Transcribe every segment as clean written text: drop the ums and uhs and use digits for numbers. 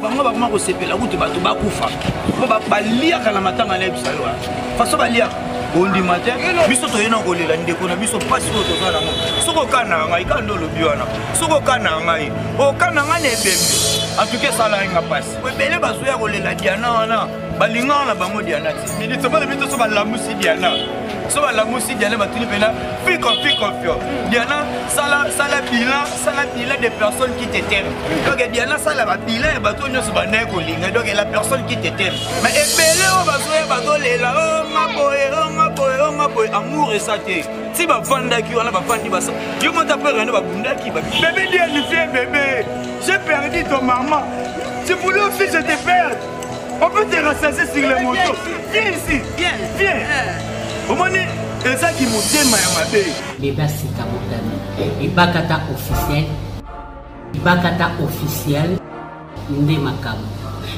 Bango bakoma ko sepela kutu bato bakufa. Bo balia kana matanga na bisalo. Faso balia ondi matin biso to yena kolela ndeko na biso pasi ko tozala ngo. Soko kana ngai kando lobi wana. Soko kana ngai. O kana ngane bembe. En tout cas ça la nga pasi. Bele bazoya kolela Diana wana. Balinga na bango Diana. Midi to ba bito so ba la musi Diana. So la musique Diana batuni pena fait confiance Diana sala bilan des personnes qui t'aiment donc Diana sala ba bilan et bato nyo so ba na ko linga donc la personne qui t'aime mais ebele o bazoya bazolela o maboy amour et ça té si ba vanda ki on ba vandi ba yo monta peur ne ba bunda ki ba bébé Diana viens bébé j'ai perdu ton maman tu voulais aussi je te perdre on peut te rassasier sur les motos viens ici viens Omoni, c'est ça qui me dit ma Bébé Sika Motani. Ibakata officiel. Ibakata officiel. Ndemakamu.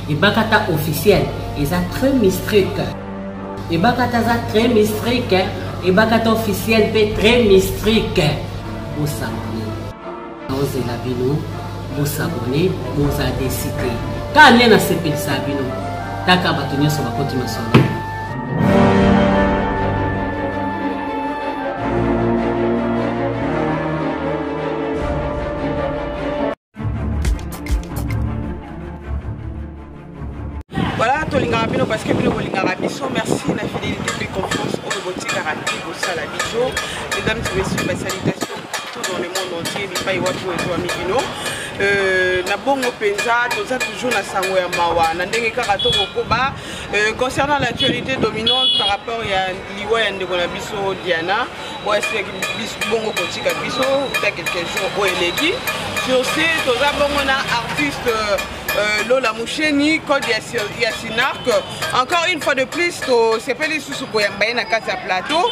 Ibakata officiel. Ils sont très mystiques. Ibakata za très mystique. Ibakata officiel peut très mystique. Vous s'abonnez. Vous êtes la bino. Vous s'abonnez. Vous avez décidé. Quand on est dans ce pays, ça bino. Taka batonyo sur la continuation. Voilà, Tolinga Rabino parce que nous Tolinga Rabiso, merci la fidélité et confiance au robotique Arabi, au Salabiso. Mesdames et messieurs, ma salutation tout dans le monde entier, il pas y avoir tout et tout amigino. Na bongo penza, toza toujours na sango ya mawa, na ndenge kaka to kokoba. Concernant l'actualité dominante par rapport à liwa ya ndeko na biso Diana, ou est-ce que biso bongo kotika biso, peut-être quelques jours au eleki. Sur ce, toza bongo na artiste Lola Moucheni, Code Yasinark. Encore une fois de plus, c'est pas les sous pour y na casa plateau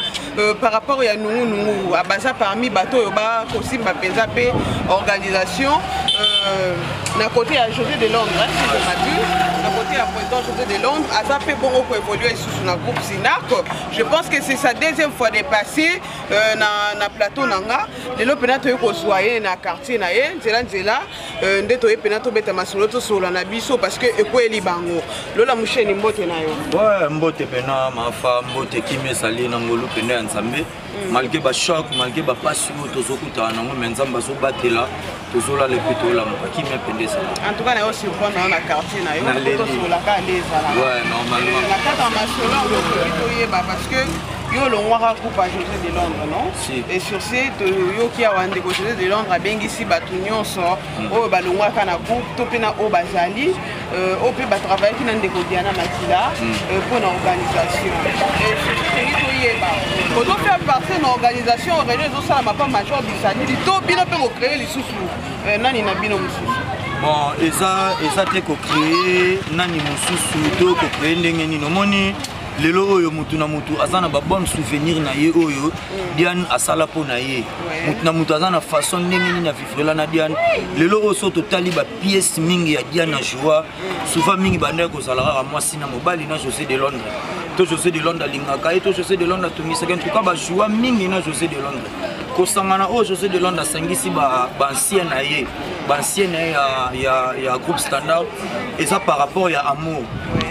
par rapport à nous à basa parmi bateau yoba aussi ma penzape organisation na côté à José de Londres, si je m'abuse, na côté à président José de Londres, à ça fait bon pour évoluer sous na groupe Sinark. Je pense que c'est sa deuxième fois de passer na plateau nanga. Les lots penato yoko soyer na quartier na ye, nzela ndeto ye penato beta masoloto sur la nabiso parce que ekweli bango. Lola Moucheni mbote na yo. Ouais, mbote pena ma femme mbote kimi sali na ngolo pena nzambe. Malgré ba choc, malgré ba passion tozokuta na ngo menzamba so batela tozola le plutôt la kimi pende ça. En tout cas na yo surprendre na quartier na yo to sur la ka leza là. Ouais, normalement. La carte masolo le yeba parce que yo le noir groupe à José de Londres non si. Et sur ce yo qui a wande José de Londres bengisi batu nyonso o ba le noir kana groupe to pena o bazali o pe ba travailler ki na ndeko Diana Matila pour l'organisation et sur ce yeba ko to faire partie de l'organisation réseau ça ma pas major bisani to bino pe ko créer les sous nani na bino mususu. Bon, et ça te ko créer nani mususu to ko créer ndenge ni no moni. Lelo oyo mutu na mutu azana ba bon souvenir na ye oyo Diane asala po na ye mutu na mutu azana façon ndenge ni na vivre na Diane lelo oyo so totali ba pièce mingi ya Diane na joie souvent mingi banda ko salara mwasi na mobali na José de Londres to José de Londres lingaka et to José de Londres to misaka en tout cas ba joie mingi na José de Londres ko sangana o José de Londres sangisi ba ancien na ye ya groupe standard et ça par rapport à amour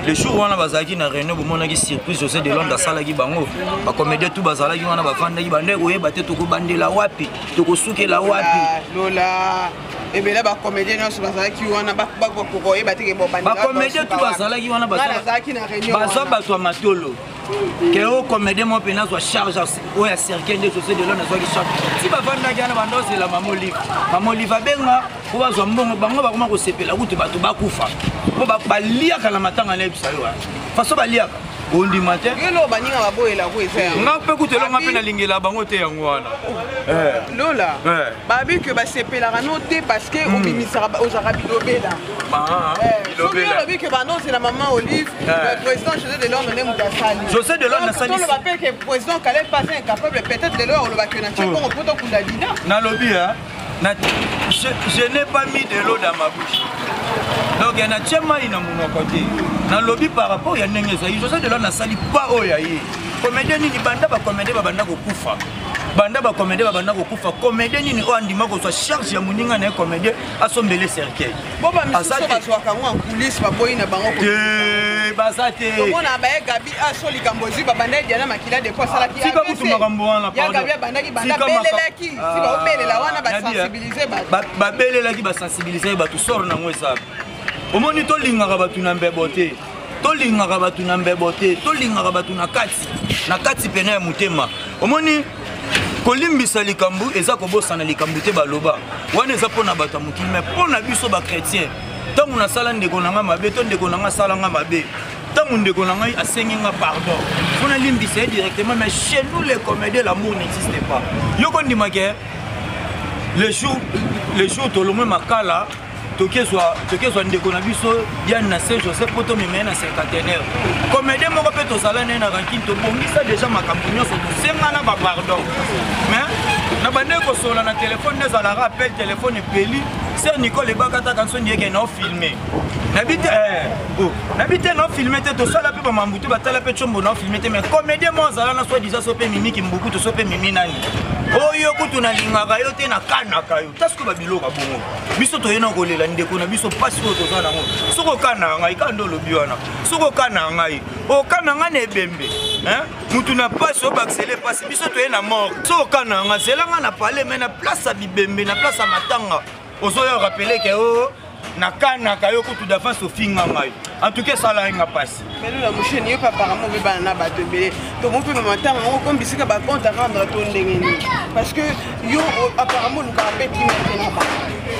les jours où on a bazaki na réunion bon on a surprise José de Londres sala ki bango ba comédien tout bazala ki wana ba fanda ki bande ko yeba te to ko bandela wapi to ko sukela wapi lola et bien là ba comédien nyonso bazala ki wana ba ko yeba te ke bo bandela ba comédien tout bazala ki wana bazala ki na réunion bazo ba to matolo que au comédien mon pena soit charge o ya cercle de José de Londres soit ki charge si ba fanda ki ana bando c'est la maman livre benga ko bazwa mbongo bango ba koma ko sepela kutu bato bakufa ko ba lia kala matanga na bisalo faso ba lia ondi matin yelo baninga baboyela ko eza nga pe kutelo nga pe na lingela bango te yango wana lola babi que ba sepela rano te parce que o bimisaka aux arabes lobela lobela babi que bano c'est la maman Olive le président José de Londres ne mutasali José de Londres sali on va que président Calais pas incapable peut-être de leur le ba que na tcheko on poto kundalina na lobby hein je n'ai pas mis de l'eau dans ma bouche. Donc il y a un tchema qui est mon côté. Dans le lobby par rapport il y a un José de Londres n'a sali pas au yaï. Comédien ni banda ba comédien ba banda ko kufa. banda ba comédie ba banda ko kufa comédie nini o andima ko soit charge ya muninga na comédie asombele cercueil boba misusu bazwaka ngo en coulisses baboyi na bango ko basate komona ba Gabi asoli kambozi ba banda Diana Makila de ko sala ki tika kutu makambo wana pardon ya Gabi banda ki banda belelaki si ba obelela wana ba sensibiliser ba belelaki ba sensibiliser ba tu sort na ngo esa omoni to lingaka ba tu na mbebote to lingaka ba tu na mbebote to lingaka ba tu na kati pena ya mutema omoni kolimbisa likambu eza kobosana likambu te baloba wana eza pona bato mokili mais pona biso ba chrétien tangu na sala ndeko nanga mabe to ndeko nanga sala nga mabe tangu ndeko nanga asengi nga pardon pona limbisa directement mais chez nous les comédiens l'amour n'existe pas yoko ndimake les jours tolomwe makala tokezwa ndeko na biso Diane na Saint Joseph poto meme na cinquantenaire comédien moko pe tozala ne na ranking tobongisa déjà makambo nyonso tosengana ba pardon mais na bande kosola na téléphone nezala rappel téléphone epeli Sir Nicole Ebakata kanso ndieke na filmer nabite na filmer te tosala pe ba mambutu batala pe chombo na filmer te mais comédien mo zala na soi disant so pe mimi kimbuku to so pe mimi nani oyo kutu na lingaka yo te na kanaka yo tasko ba biloko bongo biso to yena kolela ndeko na biso pasi ko tozana ngo soko kana ngai ka ndolo biwana soko kana ngai o kana ngane ebembe mutu na pasi o baksele pasi biso to yena mort soko kana nga zelanga na parler mais na place à bibembe na place à matanga ozoyo rappeler que o na kanaka yo kutu d'avance au finga ngai en tout cas ça la nga passe mais nous la mouche ni pas apparemment be bana ba tebele to mo pe matin on comme bisika ba compte à rendre to ndengeni parce que yo apparemment nous ka peti maintenant ba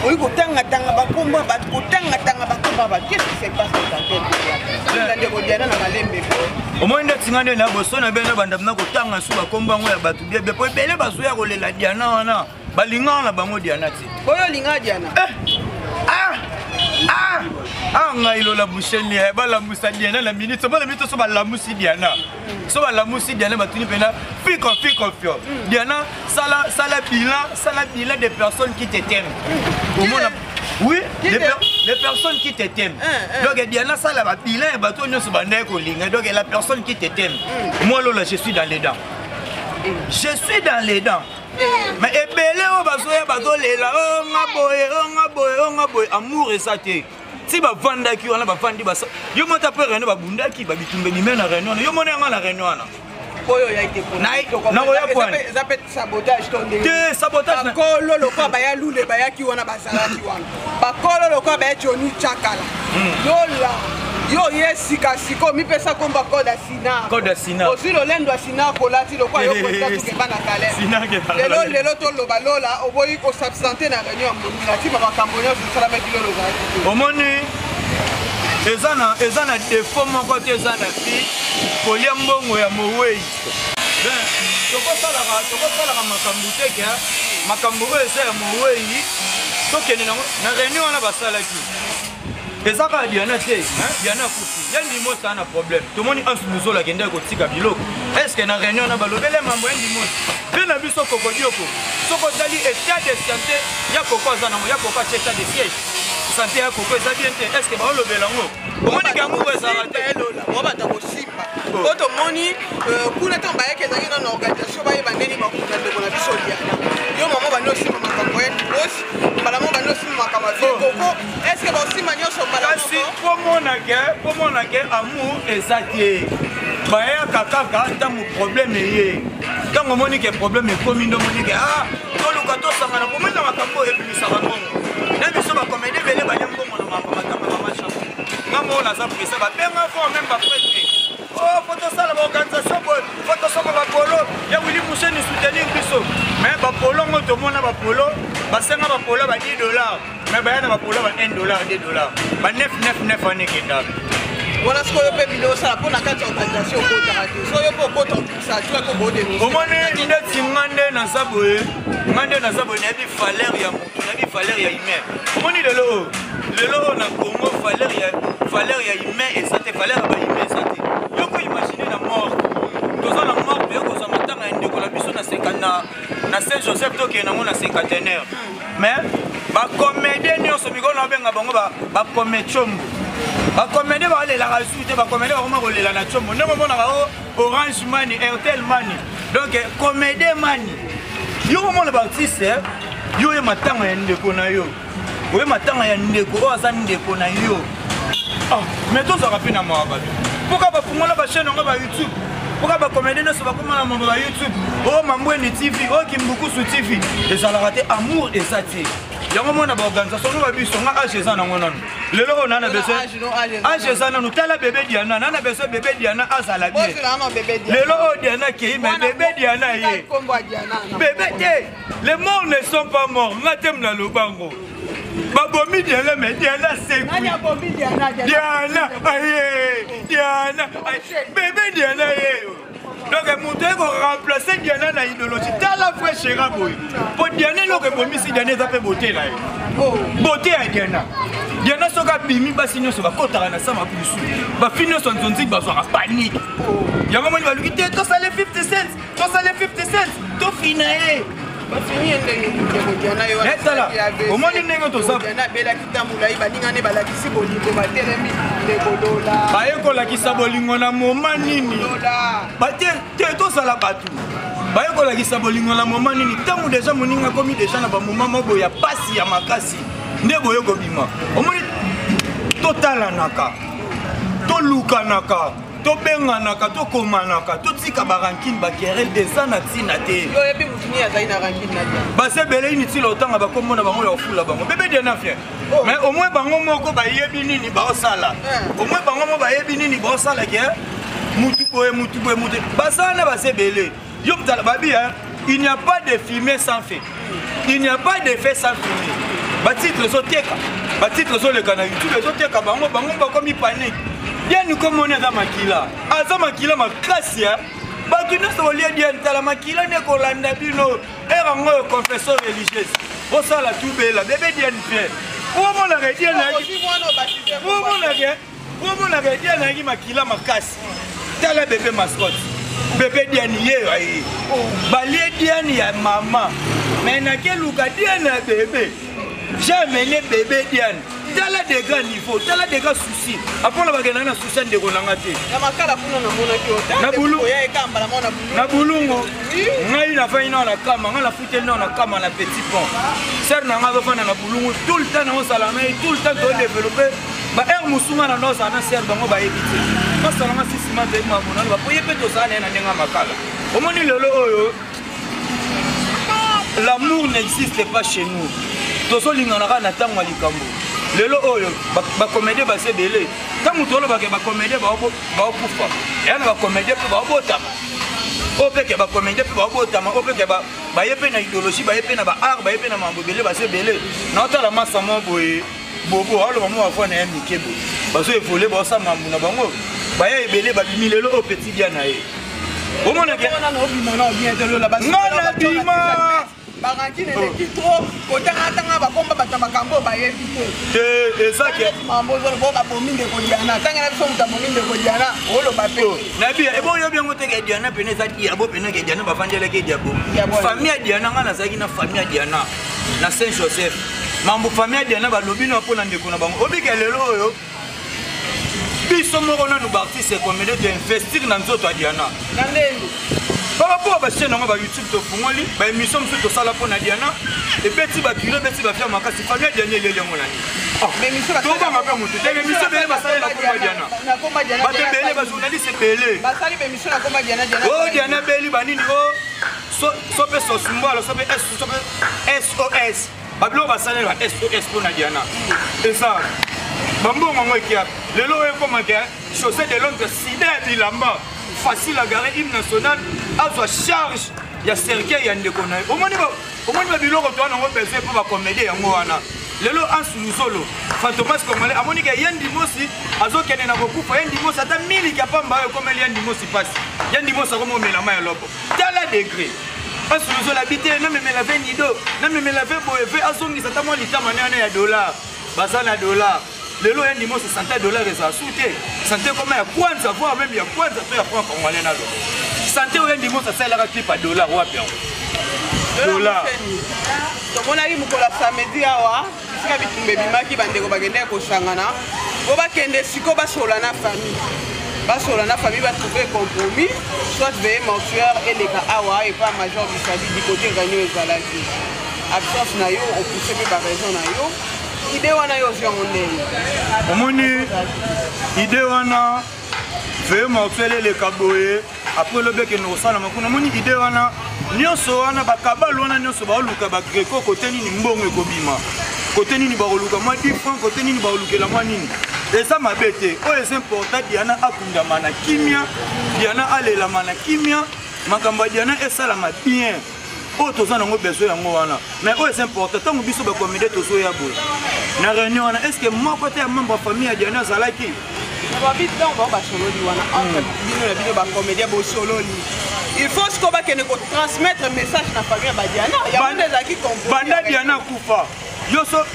oyi ko tanga ba komba ba ko tanga ba komba ba qu'est-ce qui se passe dans ta tête là ndeko Diana na malembe au moins ndetsingane na boso na bena banda na ko tanga su ba komba ngo ya batu bebe po bele bazo ya kolela Diana wana balinga na bango Diana ti oyo linga Diana ngai lo la boucheni ba la musa Diana la minute so ba la musi Diana so ba la musi Diana batuni pena fiko Diana sala bilan des personnes qui t'aiment au monde oui les personnes qui t'aiment donc Diana sala ba bilan bato nyonso banda ko linga donc la personne qui t'aime moi là je suis dans les dents mais ebele o bazoya bazolela o ngaboye amour esate si ba vandaki wana ba vandi basa yo mota pe reno ba bundaki ba bitumbe ni mena reno yo mona nga la reno wana oyo ya ite pour na oya point ça peut sabotage ton dé sabotage na kolo lokwa ba ya lule ba ya ki wana basalaki wana ba kolo lokwa ba ya Johnny Chakala lola yo yesika siko mi pesa komba code sina aussi le lendo sina kolati lokwa yo ko tatu ke bana kale sina ke bana lelo to loba lola oboyi ko s'absenter na réunion na ti ba kambonyo sala meki lolo za omoni ezana défaut moko te ezana fi kolia mbongo ya mowei tokosala makambo te ke makambo oyo eza ya mowei tokende nango na réunion wana basalaki ezaka Diana te Diana kufi ya ndimo sana problème tout le monde en sous la kende ko tika biloko est-ce que na réunion na balobele mambo ya ndimo pe na biso kokodioko soko tali état de santé ya koko za na ya koko état de siège santé ya koko za bien te est-ce que ba olobela ngo omoni ka ngo za rate elola mo bata ko sipa oto moni kuna tamba yake za ngina na organisation ba yebandeni ba kuna ndeko na biso Diana yo mama ba no sima makambo yetu boss bala mo ba no sima makambo koko est-ce que ba sima nyoso kasi pomona ke amour ezaki baya kaka ntango problème eye ntango omoni ke problème ekomi ndo omoni ke toluka tosangana komona makambo ebimisaka mbongo na biso bacomédie bele banya mbongo na makambo machambo ngambo naza presa babenga fo même baprêtre fotosala baorganisation boye fotosoko bapolo ya wili musheni soutenir biso mais bapolo ngo tomona bapolo basenga bapolo ba $10 mais baya na bapolo ba $1 $2 ba 999 ane kendaka wana sikoyo mpe bino osala mpo na kati ya organisation okotaka te soyo mpo okota otisatue ko bodenonse omoni ndeti nga nde naza boye nayebi valeur ya motu nayebi valeur ya humain omoni lelo na Congo valeur ya humain eza te valeur ya bahumain eza te yoko imagine na mort toza na mort pe okozwa matanga ya ndeko na biso na Saint Joseph tokende nango na cinquantenaire mais bacomédie nyonso mikolo na babenga bango bakome chombo bacomédie balelaka su te bacomédie bakoma kolela na chombo nde momonaka o Orange Money Airtel Money donc comédie money Yo omona ba artiste yo ye matanga ya ndeko na yo. Oye matanga ya ndeko o aza ndeko na yo. Ah, mais to ça rapide na moi ba. Pourquoi ba fungola ba chaîne ngo ba YouTube? Pourquoi ba comédien ne se va comment na ba YouTube? Oh Mambweni TV, oh Kimbukusu TV. Et ça la raté amour et ça ti. Yango mona ba organisation no ba biso nga age za na ngona. Lelo on a besoin. Age za na nutala bébé Diana, na besoin bébé Diana azala bien. Lelo o Diana ki mais bébé Diana ye. Bébé, les morts ne sont pas morts. Ngatem na lobango. Babomi Diana mais Diana c'est Diana, aïe, Diana, bébé Diana ye. Donc mon Dieu va remplacer Diana na idéologie. T'as la vraie chéra boy. Pour Diana lo que bomi si Diana ça fait beauté là. Beauté à Diana. Diana soka bimi basinyo so ba kotara na sama plus. Ba finyo son zonzik ba so panique. Yango moni ba lukite to sale 50 cents. To sale 50 cents. To finae. Ba fini ndenge ko Diana yo. Etala. Au moins ndenge to sa. Diana bela kitamula iba ningane ba la kisi bolingo ba telemi ndeko dola. Ba yeko la kisa bolingo na moma nini. Ba te to sala batu. Ba yeko la kisa bolingo na moma nini. Tangu déjà moninga komi déjà na ba moma mobo ya pasi ya makasi. Ndebo yoko bima. Au moins totala naka. To luka naka. To benga naka, to koma naka, to tika barankin ba querelle des anatina te. Yo yebi mutuni ya zaina rankin na dia. Ba se bele inutile otanga ba komona bango ya ofula bango. Bébé Diana fier. Mais au moins bango moko ba yebi nini ba osala. Au moins bango mo ba yebi nini ba osala ke mutu boye. Ba sana ba se bele. Yo mtala babi il n'y a pas de fumée sans feu. Il n'y a pas de feu sans fumée. Ba titre so teka. Ba titre so le kana YouTube so teka bango ba komi panique. Bien nous comme on est dans Makila. Aza Makila makasi ya. Ba tu ne so lia dia ntala Makila ne ko landa bino. Era ngo confesseur religieuse. O sala tout bela bébé dia nfe. O mo la redia na ki. O mo la redia na ki Makila makasi. Tala bébé mascotte. Bébé dia ni ye ai. Ba lie dia ni ya mama. Mais na ke luka dia na bébé. Jamais les bébés Diane. T'as là des grands niveaux, t'as là des grands soucis. Après on va gagner un souci de Ronangate. Na bulungo. Ngai na fa ina na kama, nga la fute na kama na petit pont. Ser na nga va na bulungo tout le temps na salama et tout le temps de développer. Ba er musuma na no sana ser bango ba ebiti. Ba salama sisima de ma mona ba poye peto sana na ndenga makala. Omoni lelo oyo. L'amour n'existe pas chez nous. Tozo lingana na tango likambo. Lelo oyo ba comédie ba se belé. Tango tolo ba ke ba comédie ba okufa. Yana ba comédie ba obotama. Opeke ba comédie ba obotama, opeke ba yepe na idéologie, ba yepe na ba art, ba yepe na mambo belé ba se belé. Na otala masa mo boye. Bobo alo mo afwa na mikebo. Ba so evolé ba sa mambo na bango. Ba ye belé ba bimi lelo o petit dia na ye. Omona ke na obima na bien de lo la ba. Ngana bima. Barankine ne trop kotanga bakomba batamakambo bayebite ezake mambo zo boka bominde ko Diana tanga na biso mutabominde ko Diana olo bape na bien ebo yo bien ngoteke Diana pene za dia bo pene ke Diana bafandele ke diabo famille Diana ngana zaki na famille Diana na Saint Joseph mambo famille Diana balobi na pona ndeko na bango obike lelo oyo biso moko na no artiste comédien de investir na nzoto ya Diana na ndendo. Par rapport à chaîne on va YouTube to fungoli ba émission sur to sala pona Diana et petit ba kilo petit ba faire makasi famille Diana ile le ngolani mais mission ba to ba ngapa mutu te émission bele ba sala na komba Diana na komba Diana ba te bele ba journaliste bele ba sali be mission na komba Diana oh Diana beli ba nini oh so pe so symbole so pe SOS ba blo ba sala ba SOS pona Diana et ça bambo ngwe kia lelo e koma ke chaussée de Londres sida bilamba facile à garer hymne national à sa charge ya cercueil ya ndeko na omoni ba biloko to na ngo besoin pour ba comédie yango wana lelo ansulu solo fantomas congolais amoni ke yendi mosi azokene na bokufa yendi mosi ata mili kapamba yo komeli yendi mosi passe yendi mosi ko mela ma ya lobo tala degré ansulu solo habité na memela venido na memela ve boeve azongi sata mo litama na ya dollar basana dollar lelo yendi mosi $100 za soute santé comme ya kwanza voire même ya kwanza to ya franc congolais na lo santé yendi mosi ça la clip à dollar wapi dollar to mona yi mukola samedi awa sika bitumbe bimaki bandeko bagende ko sangana bo bakende siko basola na famille basola na famille va trouver compromis soit veiller mortuaire et les cas awa et pas major bisali du côté réunion ezalaki absence na yo on pousse pe par raison na yo idée wana yo zia mondele omoni idée wana veiller mortuaire les kaboye après le bec no sala makuna omoni idée wana nyonso wana bakabalo wana nyonso baoluka ba greco côté nini mbongo ekobima côté nini baoluka moi 10 francs côté nini baolukela moi nini et ça m'a bêté oh c'est important Diana akundama na kimia Diana alelama na kimia makambo Diana esalama bien oh tozana ngo besoin yango wana mais oh c'est important tant biso ba comédie tozo ya boy na réunion wana est-ce que moi côté ya membre famille Diana zalaki na ba bit donc ba solo di wana entre bino na bino ba comédie bo solo li il faut ce qu'on va transmettre message na famille ba Diana ya bande za ki comprendre banda Diana kufa yoso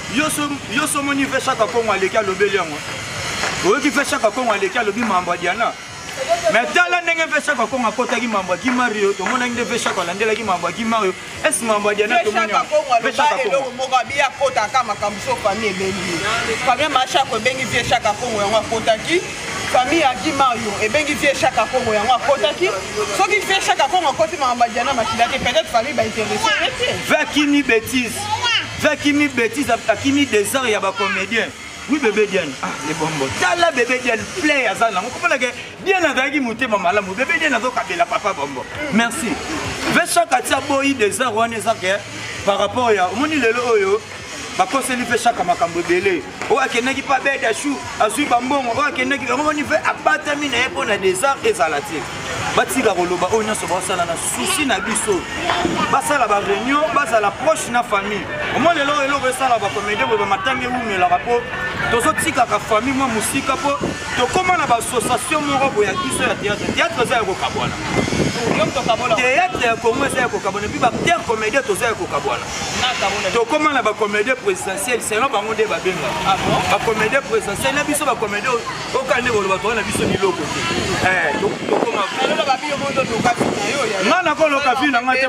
moni fait chaque kongo aleki alobeli yango oyo ki fait chaque kongo aleki alobi mambo Diana mais tala ndenge fait chaque kongo akotaki mambo ki Mario to mona ngi fait chaque alandelaki mambo ki Mario est mambo Diana to moni fait chaque kongo moko bia kota kama kamso famille ebengi famille macha ko bengi fait chaque kongo yango akotaki famille aki Mario ebengi fait chaque kongo yango akotaki soki fait chaque kongo akoti mambo Diana makilaki peut-être famille ba intéressé fait kimi bêtise fait kimi bêtise akimi des arts ya ba comédien oui bébé Diane ah les bonbons tala bébé Diane play à ça là on comprend que Diane avec mutema malamu bébé Diane azo kabela papa bonbon merci fait chaque atia boyi des arts on est par rapport ya omoni lelo oyo bakoseli fait chaque makambo belé o akenaki pa beda chou azui bambongo o akenaki omoni fait abatami na epo na des arts ezalati batika koloba oyo nyonso basala na souci na biso basala ba réunion basala proche na famille omoni lelo eloko esala ba comédie bo matangi umela rapo tozotika ka famille moi musika po tokoma na ba association moko boya biso ya théâtre za ko kabwana théâtre ya Congo za ko kabwana bi ba théâtre comédie toza ko kabwana tokoma na ba comédie présidentielle c'est non bango de ba benga ba comédie présidentielle na biso ba comédie o kande boloba to na biso ni loko tokoma ngana ko loka fina ngate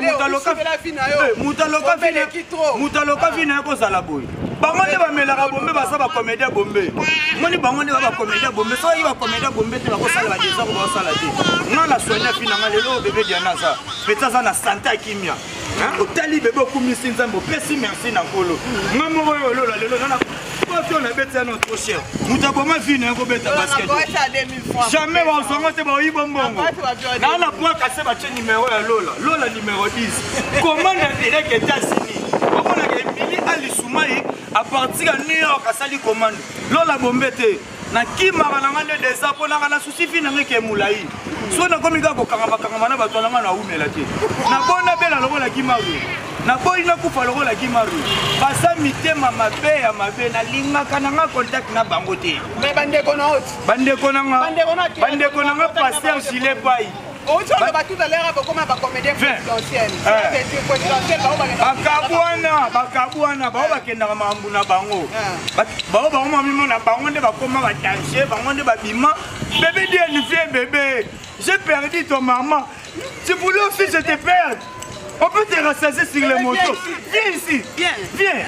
mutaloka fina ko sala boy bango ne ba melaka bombe basa ba comédie bombe moni bango ne ba comédie bombe so yi ba comédie bombe te ba ko sala ba desa ko ba sala te ngana sonya fina ngale lo bébé Diana ça peta za na santé kimia otali bébé okumisi nzambo pesi merci na kolo ngamo oyo lola lelo na ko na beta no trop cher mutaboma fina ko beta basket jamais wa songo te ba yi bombongo na kwa kase ba che numéro ya lola numéro 10 commande direct États-Unis on a Emily Alisumai à partir de New York à sali commande lola bombete na kimaka na ngane des appo na kana souci fina ngeke mulai so na komika ko kanga na bato na ngana umela te na bona bela lokola kimaru na boyi na kufa lokola kimaru basa mitema mabe ya mabe na lingaka na nga contact na bango te mais bandeko na nga passer gilet pai on dit on va tout à l'heure comme un comédien présidentiel bakabwana bao bakendaka mambu na bango bao bango mamimo na bango nde bakoma batange bango nde babima bébé Diane viens bébé j'ai perdu ton maman tu voulais aussi je te perde on peut te rassasier sur les motos viens ici viens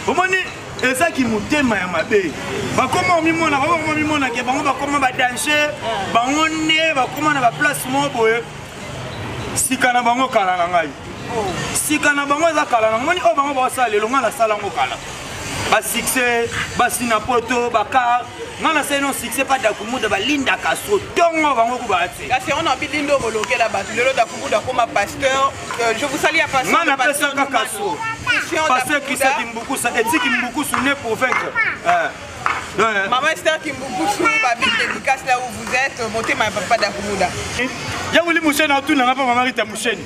omoni eza ki mutema ya mabe bakoma omimona ke bango bakoma badange bango nde bakoma na baplace moko boye sika na bango kala na ngai sika na bango eza kala na ngai moni oyo bango basala lelo ngai nasala yango kala basuccès basina poto bakar ngai nasali no succès pa dakumuda balindaka so ntongo bango kuba te kasi on a bilindo bolokela bato lelo dakumuda koma pasteur je vous salue à pasteur ngai napesaka kaso pasteur Christian Kimbukusa éthique Kimbukusu né pour vaincre Maman Esther Kimbukusu ba big dédicace là où vous êtes montez ma papa dakumuda ya wuli musheni atuna ngapa mama Rita musheni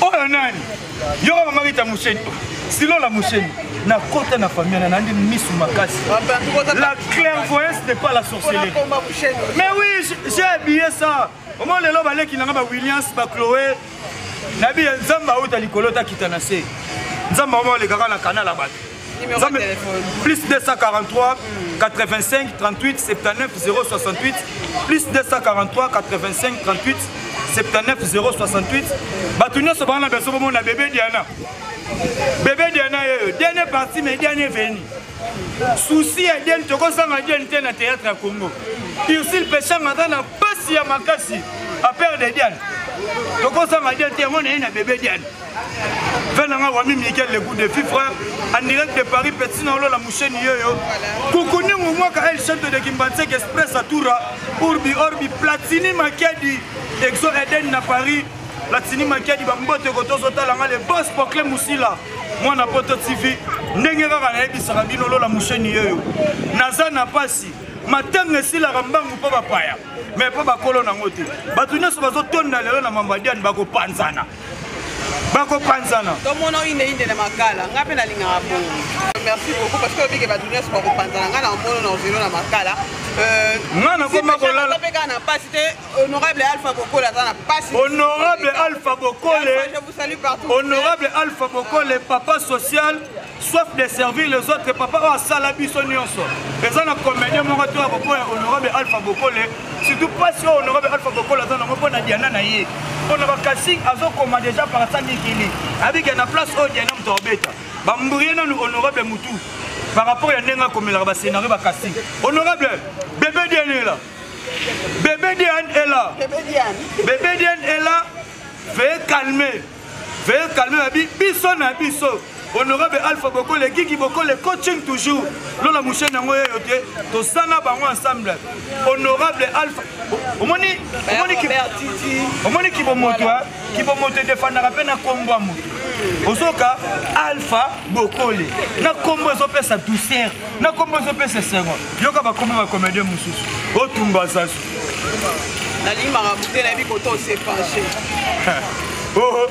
oyo nani yo mama Rita musheni silo la musheni na kota na famille na nandi misu makasi la clairvoyance n'est pas la sorcellerie mais oui j'ai habillé ça au moins lelo baleki na ngaba Williams ba Chloé nabi nzamba uta likolota kitana se nzamba mo le kaka na canal la batte plus 243 85 38 79 068 plus 243 85 38 79 068 batunya so bana beso mo na bébé Diana Bébé Diana, dernière partie, mais dernier venu. Souci et Diane, tu consens à Diane dans le théâtre à Congo. Ursule Péchang, maintenant, pas si à Makassi, à père de Diane. Tu consens à Diane, tu es un bébé Diane. Venanga Wami Michael, le coup de fifre, en direct de Paris, petit dans la mouchenne yo. Koukouni Moumoua, quand elle chante de Kimbansek Express à Toura, Urbi Orbi, Platini Makadi, Exo Eden à Paris. La Tini Makadi Bambote Kotosotala, les boss pour Clé Moussila. Moi, na poto TV, Nengera Rabi Sarabino, la moucheni yo. Naza na pasi, Matang si la Rambangu Papa Paya, mais pas Colonna Mote. Batunia Sobazoton na Leona Mambadian Bako Panzana. Bako Panzana. Donc, mon nom est de Makala, rappelle la ligne à merci beaucoup parce que le big Batunia Bako Panzana, on a un bon nom de Makala. Honorable Alpha Bokole, Honorable Alpha Bokole, je vous salue partout. Honorable Alpha Bokole, papa social, soif de servir les autres, papa à Salabi Sonionso. Les gens ont comédien, mon retour à Honorable Alpha Bokole, surtout pas si Honorable Alpha Bokole, on a Diana Naye. On a casting, on a déjà par Sanikili. Avec une place où Diana Mtobeta. Bambourien, Honorable Moutou. Par rapport à Nenga comme le scénario va casting. Honorable, bébé Diane est là. Bébé Diane est là. Bébé Diane est là. Veuillez calmer. Veuillez calmer. Bisso na bisso. Honorable Alpha Bokole, Kiki Bokole, coaching toujours. Lola Mouchen Nangoye Yote. Tosana bango ensemble. Honorable Alpha. Omoni qui va monter défendre la peine à combat. Osoka Alpha Bokole na kombo ezope sa douceur na kombo ezope sa sengo yoka ba kombo ba comédien mususu otumba sasu na lima rabute na bi koto se penché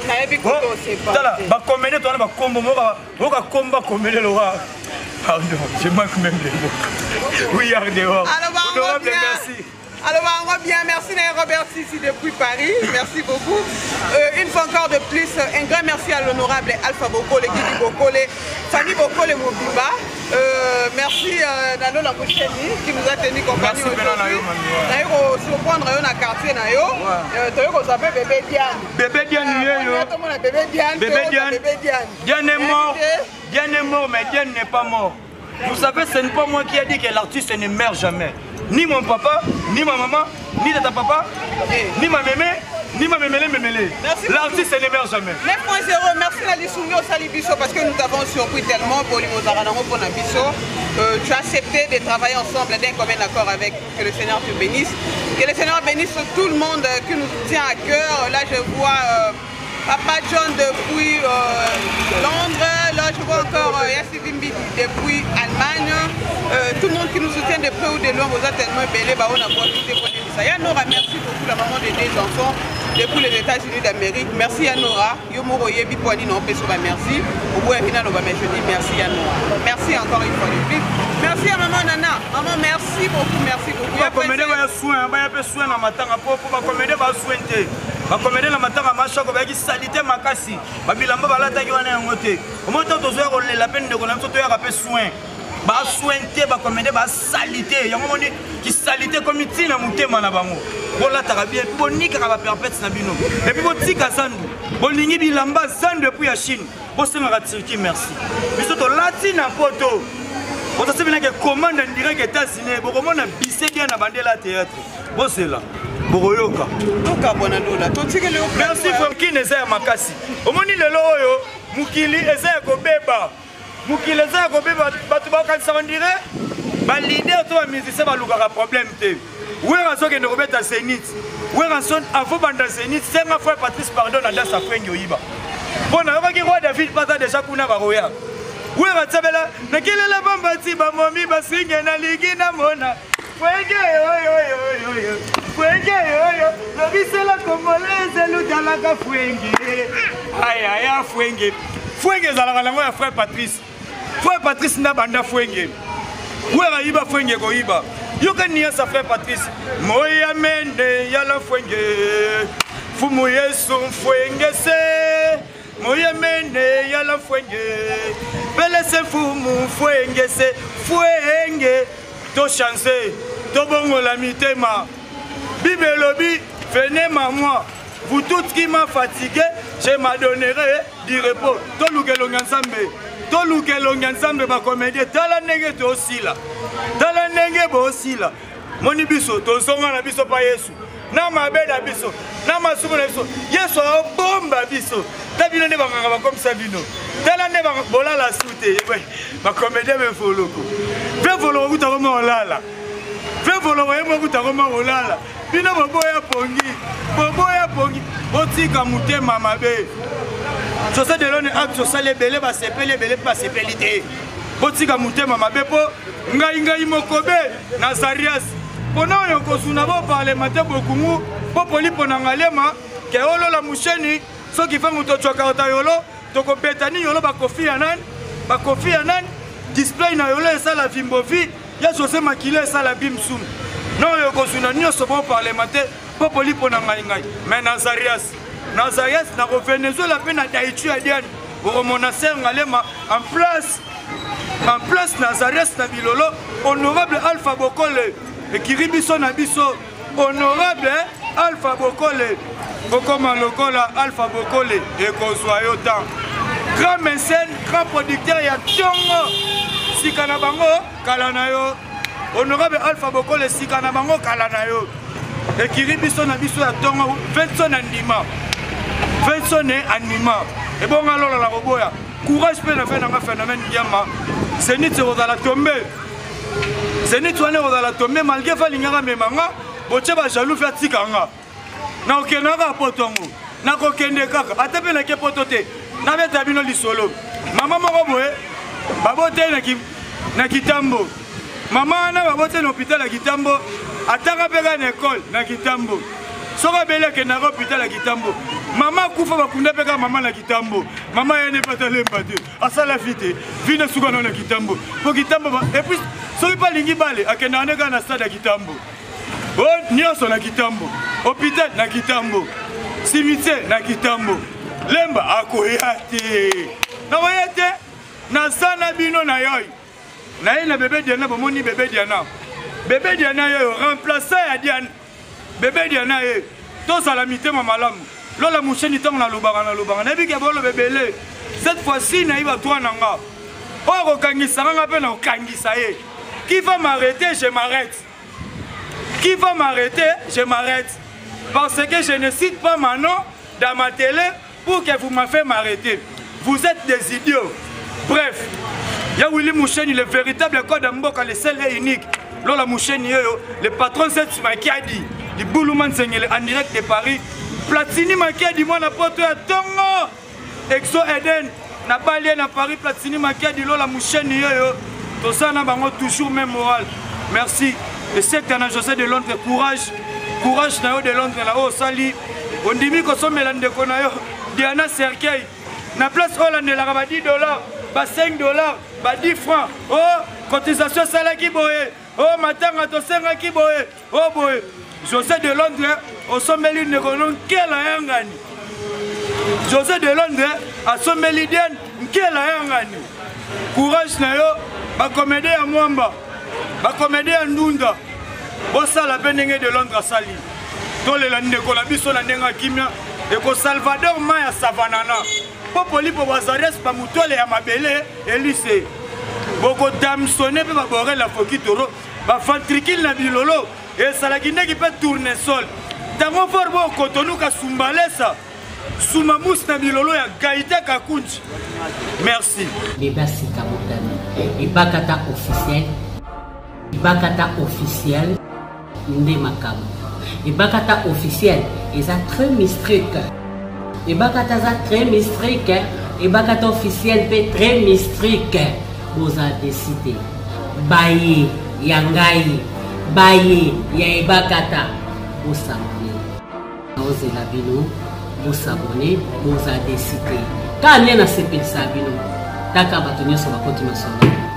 na bi koto se penché tala ba comédien to na ba kombo moka komba comédien loa ah non je manque même les mots oui dehors honorable merci. Alors, on va bien, merci Robert Sissi depuis Paris, merci beaucoup. Une fois encore de plus, un grand merci à l'honorable Alpha Bokole, Kiki Bokole, Fanny Bokole Mobiba. Merci Nano Lamoucheni qui nous a tenu compagnie aujourd'hui. D'ailleurs, surprendre un quartier, on s'appelle Bébé Diane. Bébé Diane, Bébé Diane. Diane est mort, mais Diane n'est pas mort. Vous savez, ce n'est pas moi qui ai dit que l'artiste ne meurt jamais. Ni mon papa, ni ma maman, ni tata papa, ni ma mémé, ni ma mémélé. L'artiste ne meurt jamais. 9.0, merci Lali Soumio Salibiso parce que nous t'avons surpris tellement pour l'Imozaranamo pour Nabiso. Tu as accepté de travailler ensemble d'un commun accord avec que le Seigneur te bénisse. Que le Seigneur bénisse tout le monde qui nous tient à cœur. Là, je vois Papa John depuis Londres. Là, je vois encore Yassi Bimbi depuis Allemagne. Tout le monde qui nous soutient de près ou de loin, vous a tellement belé. On a profité pour dire ça. Yanora, merci beaucoup, la maman de deux enfants depuis les États-Unis d'Amérique. Merci Yanora. Yomoro Yebi Poani, non, merci. Au bout d'un final, je dis merci Yanora. Merci encore une fois de plus. Merci à maman Nana. Maman, merci beaucoup, merci beaucoup. Il y a comédie de soins, il y a soins dans ma tanga pour comédie de soins. Ma comédie dans ma tanga macha comme qui salité makasi. Babilamba balata qui wana ngote. Au moment où tu as la peine de connaître, tu as rappelé soins. Ba sointé ba comédie ba salité. Ya moment qui salité comme il na mutema na bango. Bola tarabia bonika ka ba perpète na bino. Et puis botika zandu. Bolingi bilamba zandu depuis la Chine. Bosenga Turquie merci. Biso to latina poto. On a bien que commande en direct États-Unis, beaucoup de gens ont bien abandonné la théâtre. Bon, c'est là. Boroyoka. Merci pour qui n'est pas makasi. Au moment où le loyo, Mukili est un gobeba. Mukili est un gobeba. Batouba quand ça va dire, bah leader toi musicien va louer un problème té. Où est raison que nous remettons à Zénith? Où est raison avant banda Zénith? C'est ma frère Patrice pardon à dans sa frère Yoiba. Bon, on a vu que roi David pas déjà kuna baroya. Oui, je vais la quelle est la bambati, ma mamie, ma signe, na ligi na mona. Fuenge, fuenge, la vie c'est la congolaise, le dalaga fuenge. Aïe, aïe, fuenge. Fuenge, zala la moi, frère Patrice. Frère Patrice n'a banda fuenge. Oui, Raïba fuenge, goïba. Yoka niya sa frère Patrice. Moya mende, yala fuenge. Fumuye son fuenge se. Moya mende yala fuenge Bele se fumu fuenge se fuenge To chance To bongo la mitema Bibelobi Venez maman vous toutes qui m'a fatigué, je m'adonnerai du repos. Tolukelonga nzambe. Tolukelonga nzambe ba comédie. Tala ndenge to osila. Tala ndenge bo osila. Moni biso tozonga na biso pa Yesu. Na mabeda biso. Na masumu na biso. Yesu a bomba biso. Tabino ne banganga ba comme ça bino. Tala ne banganga bola la soute. Ba comédie me foloko. Ve volo kuta koma olala. Ve volo yemo kuta koma olala. Bino boboya pongi. Boboya pongi. Otika mutema mabe. José Delone acte social ebele ba sepele ebele pa sepeli te. Otika mutema mabe po ngai mokobe Nazarias. Pona yo kozuna bo parler matin bokumu po polipo na ngalema ke olo la musheni so ki fangu to chwaka yolo to kopetani yolo ba kofi anan display na yolo esa la vimbovi ya José Makile esa la bimsum. Non yo kozuna nyoso bo parler matin po polipo na ngai mais Nazarias na ko Venezuela pe na Daichu adian bo monastère ngalema en place Nazarias na bilolo honorable Alpha Bokole et Kiribiso Nabiso, honorable Alpha Bokole, Bokoma Lokola, Alpha Bokole, et qu'on soit autant. Grand mécène, grand producteur, il y a Tongo, Sikanabango, Kalanayo, honorable Alpha Bokole, Sikanabango, Kalanayo, et Kiribiso Nabiso, il y a Tongo, 20 son anima, et bon alors la roboya, courage peut le faire dans un phénomène diamant, c'est ni de la tomber. C'est ni toi dans la tombe malgré falingara memanga boche ba jaloux faire tikanga na okenaka potongo na kokende kaka atape na ke potote na beta bino lisolo mama moko boye babote na kitambo mama na babote na hôpital na kitambo ataka peka na école na kitambo soka beleke na hôpital na kitambo mama kufa bakunda peka mama na kitambo mama yene patale mbate asala fite vina suka na kitambo po kitambo et puis soki pa lingi bale akenda aneka na stade ya kitambo o nyonso na kitambo hôpital na kitambo cimetière na kitambo lemba akoya te na waya te na sana bino na yoy na ye na bébé Diana bomoni bébé Diana yo remplaçant ya Diane bébé Diana ye to sala mitema malamu lola musheni tango na lobanga na bike bolo bébélé cette fois-ci na iba toi nanga o kangisa nga pe na kangisa ye. Qui va m'arrêter, je m'arrête. Qui va m'arrêter, je m'arrête. Parce que je ne cite pas mon nom dans ma télé pour que vous m'en faites m'arrêter. Vous êtes des idiots. Bref, il y a Willy Moucheni, le véritable code d'Amboka, le seul et unique. Lola Moucheni, le patron c'est Makiadi, le Boulouman Sengele en direct de Paris. Platini Makiadi, moi, la porte à Tongo. Exo Eden, n'a pas lié à Paris, Platini Makiadi, Lola Moucheni, tout ça n'a pas toujours même moral. Merci. Le secteur de José de Londres, courage de Londres là-haut, sali. On dit que son mélange de Konayo, Diana Cercueil. Na place Hollande la $10, $5, $10 francs. Oh, cotisation sala qui boye. Oh, matanga to senga qui boye. Oh boy. José de Londres, au sommet de Konon, quelle ayangani. José de Londres, à sommet lidienne, quelle ayangani. Courage na yo. Ba comédie à Mwamba, ba comédie à Ndunda, bossa la benenge de Londres sali. Tole la ndeko la biso na ndenga kimia, eko Salvador Maya Savanana. Popoli po Nazarias pa mutole ya mabele Elise. Boko damsone pe ba boré la foki toro, ba fantrikil na bilolo et salakinde qui peut tourner sol. Tango for bo kotonu ka sumbalesa. Soumamous na bilolo ya Gaïta Kakunji. Merci. Merci Kamotani. Ibakata officiel nde makamu. Ibakata officiel eza très mystrique. Ibakata za très mystrique. Ibakata officiel pe très mystrique. Boza décidé. Baye yangai. Baye ya ibakata. Osabone. Ozela bino. Osabone. Boza décidé. Quand on a sepelisa bino. Taka bato nyonso bakoti masolo.